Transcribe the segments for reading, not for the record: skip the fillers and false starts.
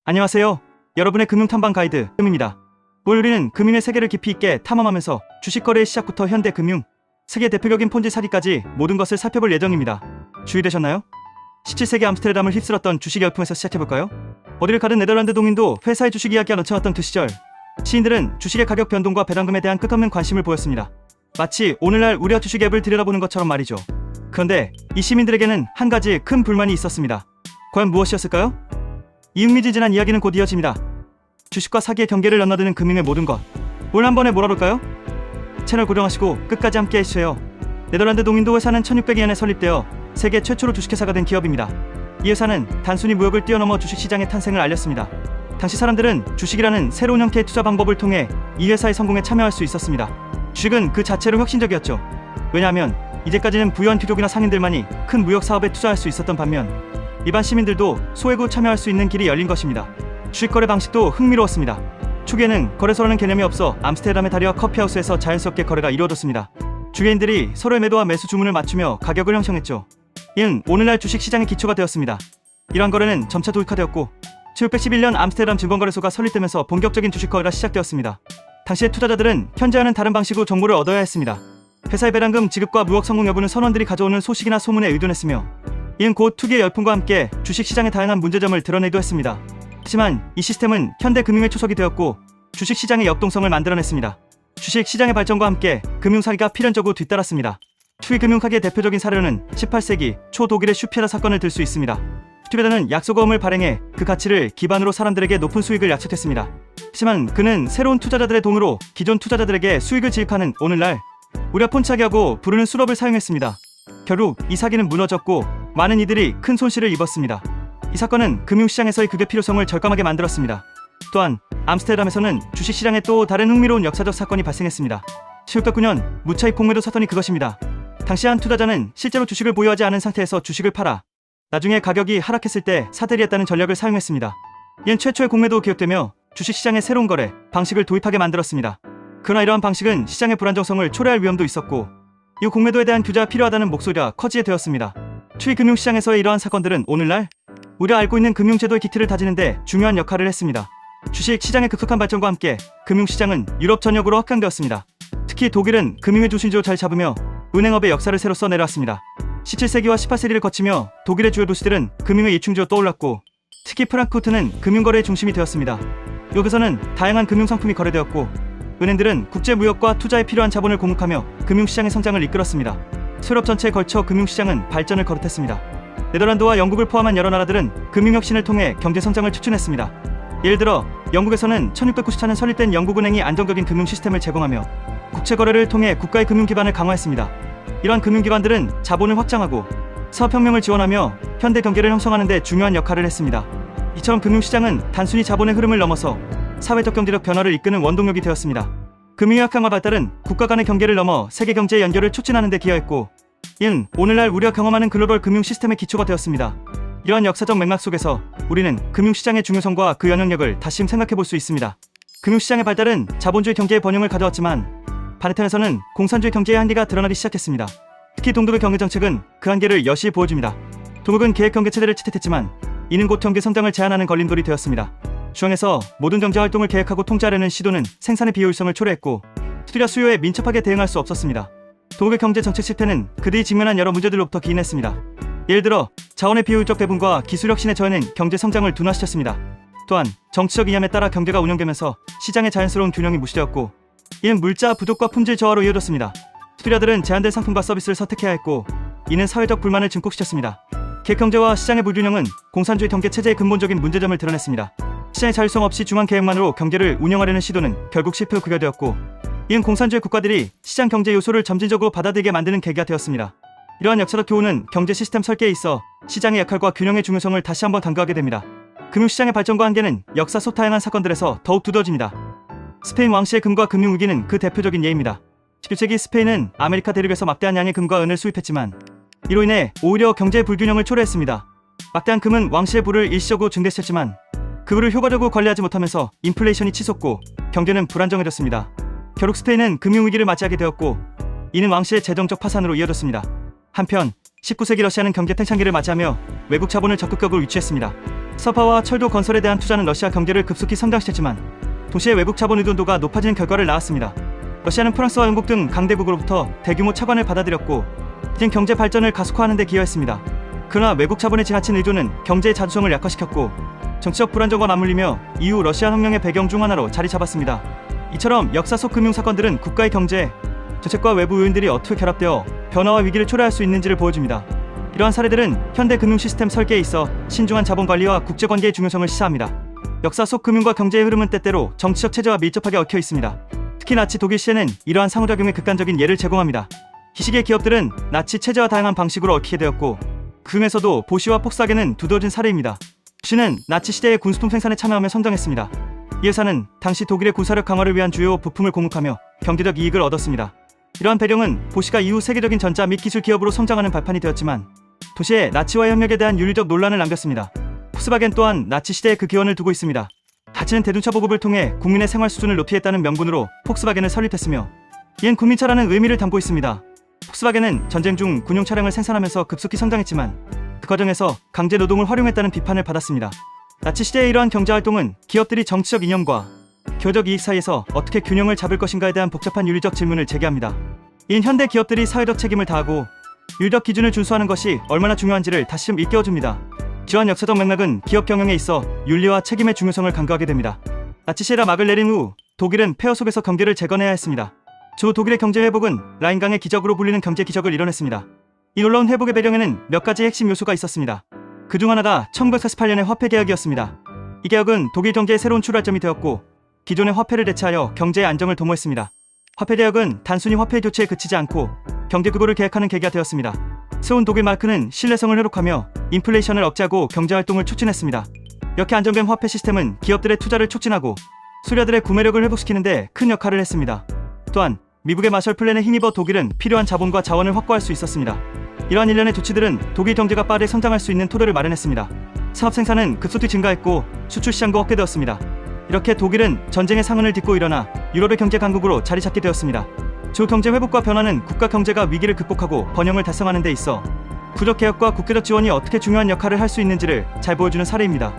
안녕하세요. 여러분의 금융탐방 가이드 금입니다. 오늘 우리는 금융의 세계를 깊이 있게 탐험하면서 주식 거래의 시작부터 현대 금융, 세계 대표적인 폰지 사기까지 모든 것을 살펴볼 예정입니다. 주의되셨나요? 17세기 암스테르담을 휩쓸었던 주식 열풍에서 시작해볼까요? 어디를 가든 네덜란드 동인도 회사의 주식 이야기가 넘쳐났던 그 시절, 시인들은 주식의 가격 변동과 배당금에 대한 끝없는 관심을 보였습니다. 마치 오늘날 우리가 주식 앱을 들여다보는 것처럼 말이죠. 그런데 이 시민들에게는 한 가지 큰 불만이 있었습니다. 과연 무엇이었을까요? 이 흥미진진한 이야기는 곧 이어집니다. 주식과 사기의 경계를 넘나드는 금융의 모든 것. 오늘 한 번에 몰아볼까요? 채널 고정하시고 끝까지 함께 해주세요. 네덜란드 동인도 회사는 1602년에 설립되어 세계 최초로 주식회사가 된 기업입니다. 이 회사는 단순히 무역을 뛰어넘어 주식시장의 탄생을 알렸습니다. 당시 사람들은 주식이라는 새로운 형태의 투자 방법을 통해 이 회사의 성공에 참여할 수 있었습니다. 주식은 그 자체로 혁신적이었죠. 왜냐하면 이제까지는 부유한 귀족이나 상인들만이 큰 무역 사업에 투자할 수 있었던 반면 일반 시민들도 소액으로 참여할 수 있는 길이 열린 것입니다. 주식 거래 방식도 흥미로웠습니다. 초기에는 거래소라는 개념이 없어 암스테르담의 다리와 커피하우스에서 자연스럽게 거래가 이루어졌습니다. 주개인들이 서로의 매도와 매수 주문을 맞추며 가격을 형성했죠. 이는 오늘날 주식시장의 기초가 되었습니다. 이러한 거래는 점차 도입화되었고 1611년 암스테르담 증권거래소가 설립되면서 본격적인 주식 거래가 시작되었습니다. 당시의 투자자들은 현재와는 다른 방식으로 정보를 얻어야 했습니다. 회사의 배당금 지급과 무역 성공 여부는 선원들이 가져오는 소식이나 소문에 의존했으며 이는 곧 투기의 열풍과 함께 주식시장의 다양한 문제점을 드러내기도 했습니다. 하지만 이 시스템은 현대 금융의 초석이 되었고 주식시장의 역동성을 만들어냈습니다. 주식시장의 발전과 함께 금융사기가 필연적으로 뒤따랐습니다. 투기금융사기의 대표적인 사례는 18세기 초 독일의 슈피에다 사건을 들 수 있습니다. 슈피에다는 약속어음을 발행해 그 가치를 기반으로 사람들에게 높은 수익을 약속했습니다. 하지만 그는 새로운 투자자들의 돈으로 기존 투자자들에게 수익을 지급하는 오늘날 우리가 폰치사기하고 부르는 수법을 사용했습니다. 결국 이 사기는 무너졌고 많은 이들이 큰 손실을 입었습니다. 이 사건은 금융시장에서의 극의 필요성을 절감하게 만들었습니다. 또한 암스테르담에서는 주식시장에 또 다른 흥미로운 역사적 사건이 발생했습니다. 1609년 무차익 공매도 사건이 그것입니다. 당시 한 투자자는 실제로 주식을 보유하지 않은 상태에서 주식을 팔아 나중에 가격이 하락했을 때 사들이 했다는 전략을 사용했습니다. 이는 최초의 공매도 기억되며 주식시장의 새로운 거래 방식을 도입하게 만들었습니다. 그러나 이러한 방식은 시장의 불안정성을 초래할 위험도 있었고 이 공매도에 대한 규제가 필요하다는 목소리가 커지게 되었습니다. 투기 금융시장에서의 이러한 사건들은 오늘날 우리가 알고 있는 금융제도의 기틀을 다지는 데 중요한 역할을 했습니다. 주식시장의 급속한 발전과 함께 금융시장은 유럽 전역으로 확장되었습니다. 특히 독일은 금융의 중심지로 자리 잡으며 은행업의 역사를 새로 써내려왔습니다. 17세기와 18세기를 거치며 독일의 주요 도시들은 금융의 이충지로 떠올랐고 특히 프랑크푸르트는 금융거래의 중심이 되었습니다. 여기서는 다양한 금융상품이 거래되었고 은행들은 국제무역과 투자에 필요한 자본을 공급하며 금융시장의 성장을 이끌었습니다. 유럽 전체에 걸쳐 금융시장은 발전을 거듭했습니다. 네덜란드와 영국을 포함한 여러 나라들은 금융혁신을 통해 경제성장을 촉진했습니다. 예를 들어 영국에서는 1694년 설립된 영국은행이 안정적인 금융 시스템을 제공하며 국채거래를 통해 국가의 금융기반을 강화했습니다. 이러한 금융기관들은 자본을 확장하고 사업혁명을 지원하며 현대 경제를 형성하는 데 중요한 역할을 했습니다. 이처럼 금융시장은 단순히 자본의 흐름을 넘어서 사회적 경제력 변화를 이끄는 원동력이 되었습니다. 금융의 확장과 발달은 국가 간의 경계를 넘어 세계 경제의 연결을 촉진하는 데 기여했고 이는 오늘날 우리가 경험하는 글로벌 금융 시스템의 기초가 되었습니다. 이러한 역사적 맥락 속에서 우리는 금융시장의 중요성과 그 영향력을 다시 생각해 볼 수 있습니다. 금융시장의 발달은 자본주의 경제의 번영을 가져왔지만 반대편에서는 공산주의 경제의 한계가 드러나기 시작했습니다. 특히 동독의 경제정책은 그 한계를 여실히 보여줍니다. 동독은 계획경제체제를 채택했지만 이는 곧 경제 성장을 제한하는 걸림돌이 되었습니다. 중앙에서 모든 경제활동을 계획하고 통제하려는 시도는 생산의 비효율성을 초래했고 투자 수요에 민첩하게 대응할 수 없었습니다. 동독의 경제정책 실패는 그들이 직면한 여러 문제들로부터 기인했습니다. 예를 들어 자원의 비효율적 배분과 기술혁신의 저해는 경제성장을 둔화시켰습니다. 또한 정치적 이념에 따라 경제가 운영되면서 시장의 자연스러운 균형이 무시되었고 이는 물자 부족과 품질 저하로 이어졌습니다. 투자자들은 제한된 상품과 서비스를 선택해야 했고 이는 사회적 불만을 증폭시켰습니다. 계획경제와 시장의 불균형은 공산주의 경제체제의 근본적인 문제점을 드러냈습니다. 시장의 자율성 없이 중앙 계획만으로 경제를 운영하려는 시도는 결국 실패로 귀결되었고 이는 공산주의 국가들이 시장 경제 요소를 점진적으로 받아들이게 만드는 계기가 되었습니다. 이러한 역사적 교훈은 경제 시스템 설계에 있어 시장의 역할과 균형의 중요성을 다시 한번 강조하게 됩니다. 금융시장의 발전과 한계는 역사 속 다양한 사건들에서 더욱 두드러집니다. 스페인 왕실의 금과 금융위기는 그 대표적인 예입니다. 17세기 스페인은 아메리카 대륙에서 막대한 양의 금과 은을 수입했지만 이로 인해 오히려 경제의 불균형을 초래했습니다. 막대한 금은 왕실의 부를 일시적으로 증대시켰지만 그 부를 효과적으로 관리하지 못하면서 인플레이션이 치솟고 경제는 불안정해졌습니다. 결국 스페인은 금융위기를 맞이하게 되었고 이는 왕실의 재정적 파산으로 이어졌습니다. 한편 19세기 러시아는 경제 팽창기를 맞이하며 외국 자본을 적극적으로 유치했습니다. 석화와 철도 건설에 대한 투자는 러시아 경제를 급속히 성장시켰지만 도시의 외국 자본 의존도가 높아지는 결과를 낳았습니다. 러시아는 프랑스와 영국 등 강대국으로부터 대규모 차관을 받아들였고 이젠 경제 발전을 가속화하는 데 기여했습니다. 그러나 외국 자본의 지나친 의존은 경제의 자주성을 약화시켰고 정치적 불안정과 맞물리며 이후 러시아 혁명의 배경 중 하나로 자리 잡았습니다. 이처럼 역사 속 금융 사건들은 국가의 경제, 정책과 외부 요인들이 어떻게 결합되어 변화와 위기를 초래할 수 있는지를 보여줍니다. 이러한 사례들은 현대 금융 시스템 설계에 있어 신중한 자본 관리와 국제관계의 중요성을 시사합니다. 역사 속 금융과 경제의 흐름은 때때로 정치적 체제와 밀접하게 얽혀 있습니다. 특히 나치 독일 시대는 이러한 상호작용의 극단적인 예를 제공합니다. 이 시기의 기업들은 나치 체제와 다양한 방식으로 얽히게 되었고 그 중에서도 보쉬와 폭스바겐은 두드러진 사례입니다. 보쉬는 나치 시대의 군수품 생산에 참여하며 성장했습니다. 이 회사는 당시 독일의 군사력 강화를 위한 주요 부품을 공급하며 경제적 이익을 얻었습니다. 이러한 배경은 보쉬가 이후 세계적인 전자 및 기술 기업으로 성장하는 발판이 되었지만 도시에 나치와 협력에 대한 윤리적 논란을 남겼습니다. 폭스바겐 또한 나치 시대에 그 기원을 두고 있습니다. 나치는 대중차 보급을 통해 국민의 생활 수준을 높이겠다는 명분으로 폭스바겐을 설립했으며 이엔 국민차라는 의미를 담고 있습니다. 폭스바겐은 전쟁 중 군용 차량을 생산하면서 급속히 성장했지만 그 과정에서 강제 노동을 활용했다는 비판을 받았습니다. 나치 시대의 이러한 경제활동은 기업들이 정치적 이념과 교적 이익 사이에서 어떻게 균형을 잡을 것인가에 대한 복잡한 윤리적 질문을 제기합니다. 이는 현대 기업들이 사회적 책임을 다하고 윤리적 기준을 준수하는 것이 얼마나 중요한지를 다시 일깨워줍니다. 이러한 역사적 맥락은 기업 경영에 있어 윤리와 책임의 중요성을 강조하게 됩니다. 나치 시대라 막을 내린 후 독일은 폐허 속에서 경제를 재건해야 했습니다. 주 독일의 경제 회복은 라인강의 기적으로 불리는 경제 기적을 이뤄냈습니다. 이 놀라운 회복의 배경에는 몇 가지 핵심 요소가 있었습니다. 그중 하나가 1948년의 화폐 개혁이었습니다. 이 개혁은 독일 경제의 새로운 출발점이 되었고 기존의 화폐를 대체하여 경제의 안정을 도모했습니다. 화폐 개혁은 단순히 화폐 교체에 그치지 않고 경제 규모를 계획하는 계기가 되었습니다. 세운 독일 마크는 신뢰성을 회복하며 인플레이션을 억제하고 경제활동을 촉진했습니다. 이렇게 안정된 화폐 시스템은 기업들의 투자를 촉진하고 수료자들의 구매력을 회복시키는 데 큰 역할을 했습니다. 또한 미국의 마셜 플랜에 힘입어 독일은 필요한 자본과 자원을 확보할 수 있었습니다. 이러한 일련의 조치들은 독일 경제가 빠르게 성장할 수 있는 토대를 마련했습니다. 산업 생산은 급속히 증가했고 수출 시장도 확대되었습니다. 이렇게 독일은 전쟁의 상흔을 딛고 일어나 유럽의 경제 강국으로 자리 잡게 되었습니다. 주 경제 회복과 변화는 국가 경제가 위기를 극복하고 번영을 달성하는 데 있어 구적 개혁과 국제적 지원이 어떻게 중요한 역할을 할 수 있는지를 잘 보여주는 사례입니다.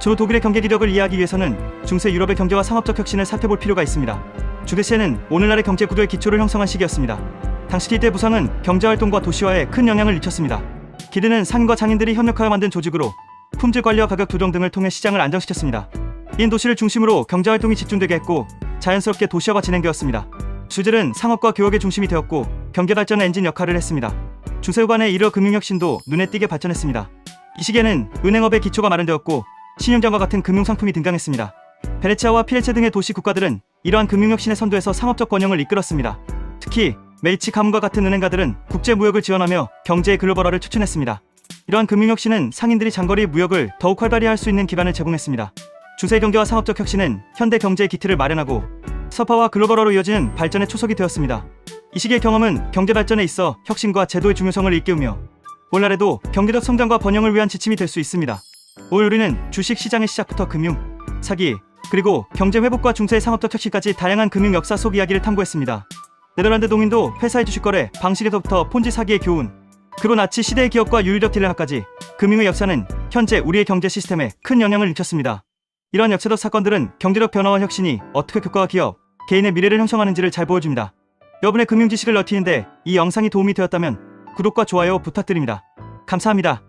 주 독일의 경제 기력을 이해하기 위해서는 중세 유럽의 경제와 상업적 혁신을 살펴볼 필요가 있습니다. 주대 시에는 오늘날의 경제 구도의 기초를 형성한 시기였습니다. 당시 기대 부상은 경제활동과 도시화에 큰 영향을 미쳤습니다. 기대는 상인과 장인들이 협력하여 만든 조직으로 품질 관리와 가격 조정 등을 통해 시장을 안정시켰습니다. 이는 도시를 중심으로 경제활동이 집중되게 했고 자연스럽게 도시화가 진행되었습니다. 주들은 상업과 교역의 중심이 되었고 경제 발전의 엔진 역할을 했습니다. 중세후반에 이르러 금융혁신도 눈에 띄게 발전했습니다. 이 시기에는 은행업의 기초가 마련되었고 신용장과 같은 금융상품이 등장했습니다. 베네치아와 피레체 등의 도시 국가들은 이러한 금융혁신의 선도에서 상업적 번영을 이끌었습니다. 특히 메이치 가문과 같은 은행가들은 국제무역을 지원하며 경제의 글로벌화를 촉진했습니다. 이러한 금융혁신은 상인들이 장거리 무역을 더욱 활발히 할 수 있는 기반을 제공했습니다. 중세 경제와 상업적 혁신은 현대 경제의 기틀을 마련하고 서파와 글로벌화로 이어지는 발전의 초석이 되었습니다. 이 시기의 경험은 경제 발전에 있어 혁신과 제도의 중요성을 일깨우며 오늘날에도 경제적 성장과 번영을 위한 지침이 될 수 있습니다. 오늘 우리는 주식 시장의 시작부터 금융, 사기, 그리고 경제 회복과 중세의 상업적 혁신까지 다양한 금융 역사 속 이야기를 탐구했습니다. 네덜란드 동인도 회사의 주식 거래 방식에서부터 폰지 사기의 교훈, 그리고 나치 시대의 기업과 윤리적 딜레마까지 금융의 역사는 현재 우리의 경제 시스템에 큰 영향을 미쳤습니다. 이러한 역사적 사건들은 경제적 변화와 혁신이 어떻게 국가와 기업, 개인의 미래를 형성하는지를 잘 보여줍니다. 여러분의 금융 지식을 넓히는데 이 영상이 도움이 되었다면 구독과 좋아요 부탁드립니다. 감사합니다.